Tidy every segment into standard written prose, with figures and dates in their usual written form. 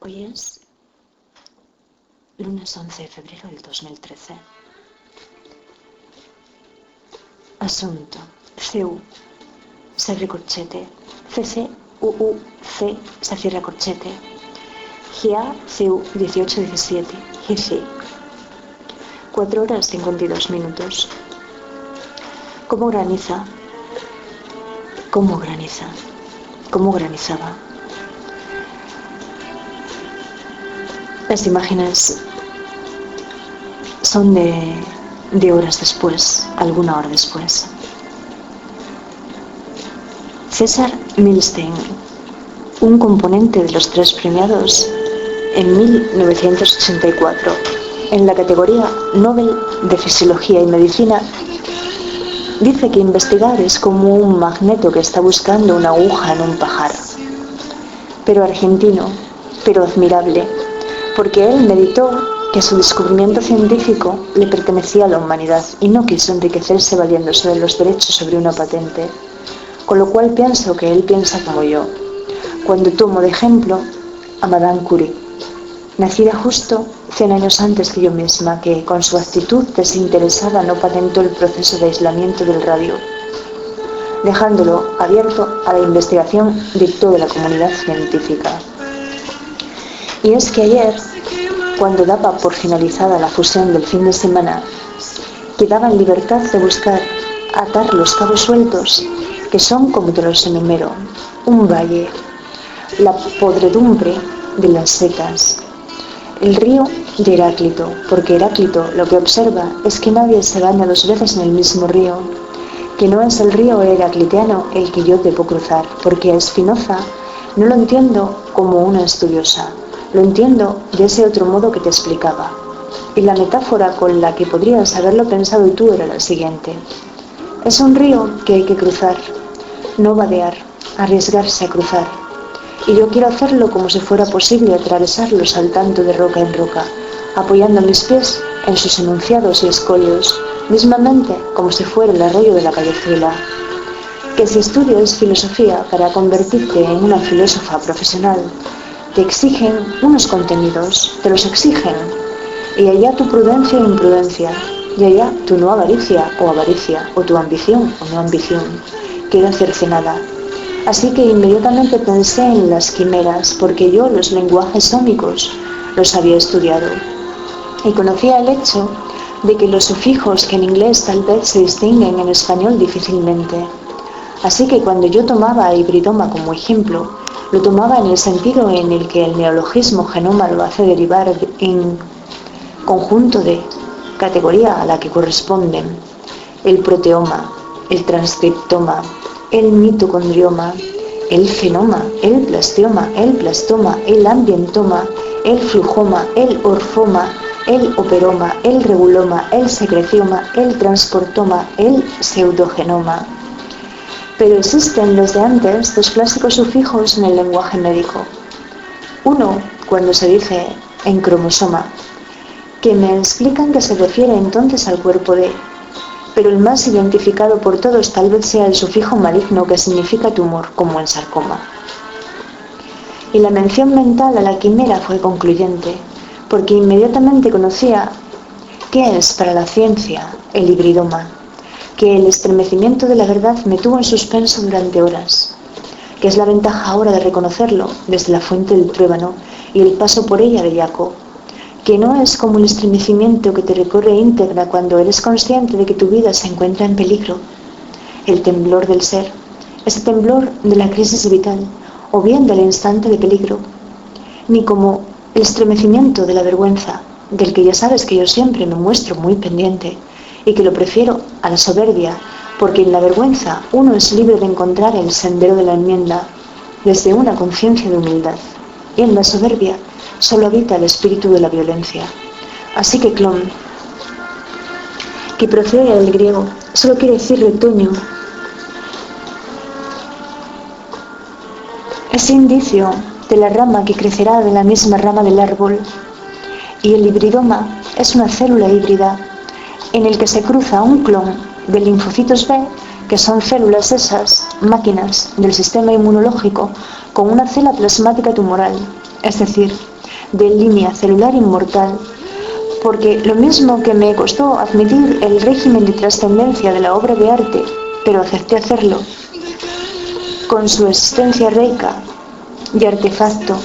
Hoy es lunes 11 de febrero del 2013. Asunto: CU, se abre corchete. CC, UUC, se cierra corchete. GA, CU, 18-17, GC. 4 horas 52 minutos. ¿Cómo graniza? ¿Cómo graniza? ¿Cómo granizaba? Las imágenes son de horas después, alguna hora después. César Milstein, un componente de los 3 premiados en 1984, en la categoría Nobel de Fisiología y Medicina, dice que investigar es como un magneto que está buscando una aguja en un pajar. Pero argentino, pero admirable, porque él meditó que su descubrimiento científico le pertenecía a la humanidad y no quiso enriquecerse valiéndose de los derechos sobre una patente, con lo cual pienso que él piensa como yo, cuando tomo de ejemplo a Madame Curie, nacida justo 100 años antes que yo misma, que con su actitud desinteresada no patentó el proceso de aislamiento del radio, dejándolo abierto a la investigación de toda la comunidad científica. Y es que ayer, cuando daba por finalizada la fusión del fin de semana, quedaba en libertad de buscar atar los cabos sueltos, que son, como te los enumero, un valle, la podredumbre de las secas, el río de Heráclito, porque Heráclito lo que observa es que nadie se baña 2 veces en el mismo río, que no es el río heracliteano el que yo debo cruzar, porque a Spinoza no lo entiendo como una estudiosa, lo entiendo de ese otro modo que te explicaba. Y la metáfora con la que podrías haberlo pensado y tú era la siguiente: es un río que hay que cruzar, no vadear, arriesgarse a cruzar. Y yo quiero hacerlo como si fuera posible atravesarlo saltando de roca en roca, apoyando mis pies en sus enunciados y escollos, mismamente como si fuera el arroyo de la callejuela. Que si estudias filosofía para convertirte en una filósofa profesional, te exigen unos contenidos, te los exigen, y allá tu prudencia e imprudencia, y allá tu no avaricia, o tu ambición o no ambición, queda cercenada. Así que inmediatamente pensé en las quimeras, porque yo los lenguajes sónicos los había estudiado, y conocía el hecho de que los sufijos que en inglés tal vez se distinguen en español difícilmente. Así que cuando yo tomaba a hibridoma como ejemplo, lo tomaba en el sentido en el que el neologismo genoma lo hace derivar en conjunto de categoría a la que corresponden el proteoma, el transcriptoma, el mitocondrioma, el genoma, el plastoma, el ambientoma, el flujoma, el orfoma, el operoma, el reguloma, el secrecioma, el transportoma, el pseudogenoma. Pero existen desde antes 2 clásicos sufijos en el lenguaje médico. Uno, cuando se dice en cromosoma, que me explican que se refiere entonces al cuerpo de, pero el más identificado por todos tal vez sea el sufijo maligno, que significa tumor, como el sarcoma. Y la mención mental a la quimera fue concluyente, porque inmediatamente conocía qué es para la ciencia el hibridoma, que el estremecimiento de la verdad me tuvo en suspenso durante horas, que es la ventaja ahora de reconocerlo desde la fuente del truébano y el paso por ella de Jaco, que no es como el estremecimiento que te recorre íntegra cuando eres consciente de que tu vida se encuentra en peligro, el temblor del ser, ese temblor de la crisis vital o bien del instante de peligro, ni como el estremecimiento de la vergüenza, del que ya sabes que yo siempre me muestro muy pendiente y que lo prefiero a la soberbia, porque en la vergüenza uno es libre de encontrar el sendero de la enmienda desde una conciencia de humildad, y en la soberbia solo habita el espíritu de la violencia. Así que clon, que procede del griego, solo quiere decir retoño. Es indicio de la rama que crecerá de la misma rama del árbol, y el hibridoma es una célula híbrida en el que se cruza un clon de linfocitos B, que son células esas, máquinas del sistema inmunológico, con una célula plasmática tumoral, es decir, de línea celular inmortal, porque lo mismo que me costó admitir el régimen de trascendencia de la obra de arte, pero acepté hacerlo, con su existencia reica y artefacto,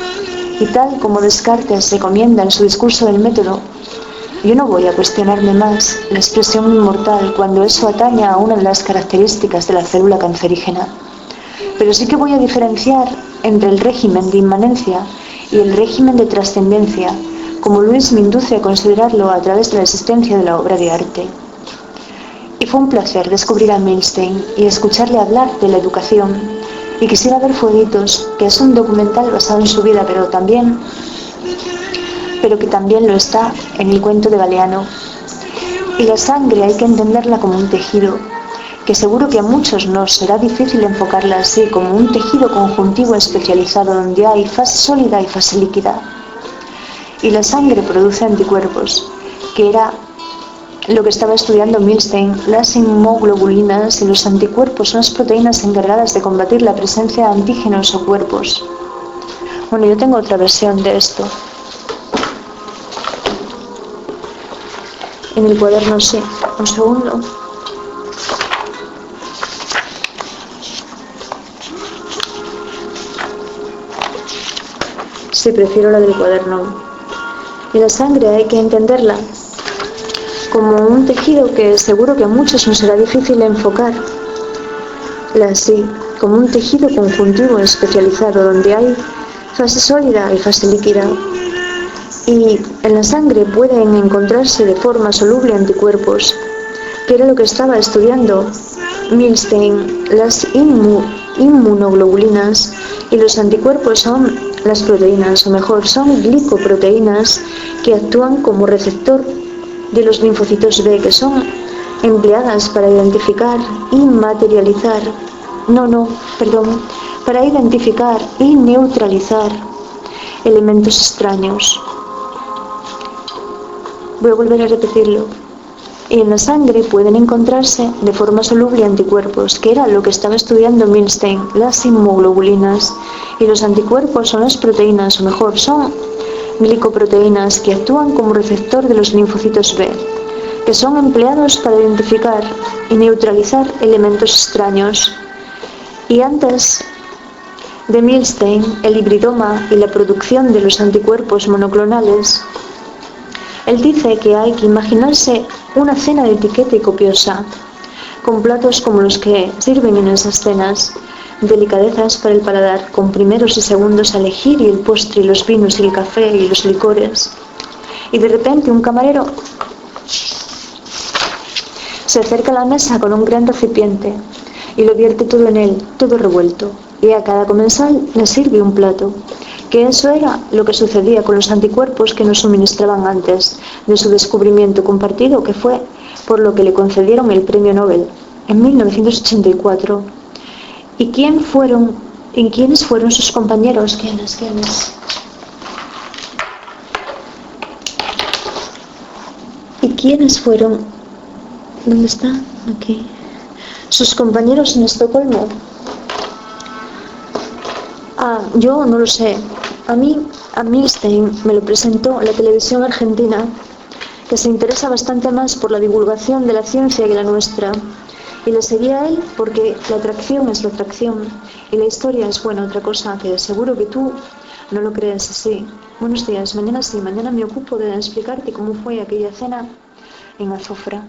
y tal como Descartes recomienda en su discurso del método, yo no voy a cuestionarme más la expresión inmortal cuando eso atañe a una de las características de la célula cancerígena. Pero sí que voy a diferenciar entre el régimen de inmanencia y el régimen de trascendencia, como Luis me induce a considerarlo a través de la existencia de la obra de arte. Y fue un placer descubrir a Milstein y escucharle hablar de la educación. Y quisiera ver Fueguitos, que es un documental basado en su vida, pero que también lo está en el cuento de Galeano. Y la sangre hay que entenderla como un tejido, que seguro que a muchos nos será difícil enfocarla así, como un tejido conjuntivo especializado donde hay fase sólida y fase líquida. Y la sangre produce anticuerpos, que era lo que estaba estudiando Milstein. Las inmunoglobulinas y los anticuerpos son las proteínas encargadas de combatir la presencia de antígenos o cuerpos. Bueno, yo tengo otra versión de esto. En el cuaderno, sí. Un segundo. Sí, prefiero la del cuaderno. Y la sangre hay que entenderla como un tejido que seguro que a muchos nos será difícil enfocar. Así, como un tejido conjuntivo especializado donde hay fase sólida y fase líquida. Y en la sangre pueden encontrarse de forma soluble anticuerpos, que era lo que estaba estudiando Milstein. Las inmunoglobulinas y los anticuerpos son las proteínas, o mejor, son glicoproteínas que actúan como receptor de los linfocitos B, que son empleadas para identificar y materializar, para identificar y neutralizar elementos extraños. Voy a volver a repetirlo. Y en la sangre pueden encontrarse de forma soluble anticuerpos, que era lo que estaba estudiando Milstein, las inmunoglobulinas, y los anticuerpos son las proteínas, o mejor, son glicoproteínas que actúan como receptor de los linfocitos B, que son empleados para identificar y neutralizar elementos extraños. Y antes de Milstein, el hibridoma y la producción de los anticuerpos monoclonales, él dice que hay que imaginarse una cena de etiqueta y copiosa, con platos como los que sirven en esas cenas, delicadezas para el paladar, con primeros y segundos a elegir, y el postre, y los vinos, y el café, y los licores. Y de repente un camarero se acerca a la mesa con un gran recipiente y lo vierte todo en él, todo revuelto, y a cada comensal le sirve un plato. Que eso era lo que sucedía con los anticuerpos que nos suministraban antes de su descubrimiento compartido, que fue por lo que le concedieron el premio Nobel en 1984. ¿Y quiénes fueron sus compañeros? ¿Quiénes? ¿Y quiénes fueron? ¿Dónde está? Aquí. Sus compañeros en Estocolmo. Yo no lo sé. A Milstein me lo presentó la televisión argentina, que se interesa bastante más por la divulgación de la ciencia que la nuestra. Y le seguía a él porque la atracción es la atracción y la historia es, otra cosa, que seguro que tú no lo crees así. Buenos días, mañana sí, mañana me ocupo de explicarte cómo fue aquella cena en Azofra.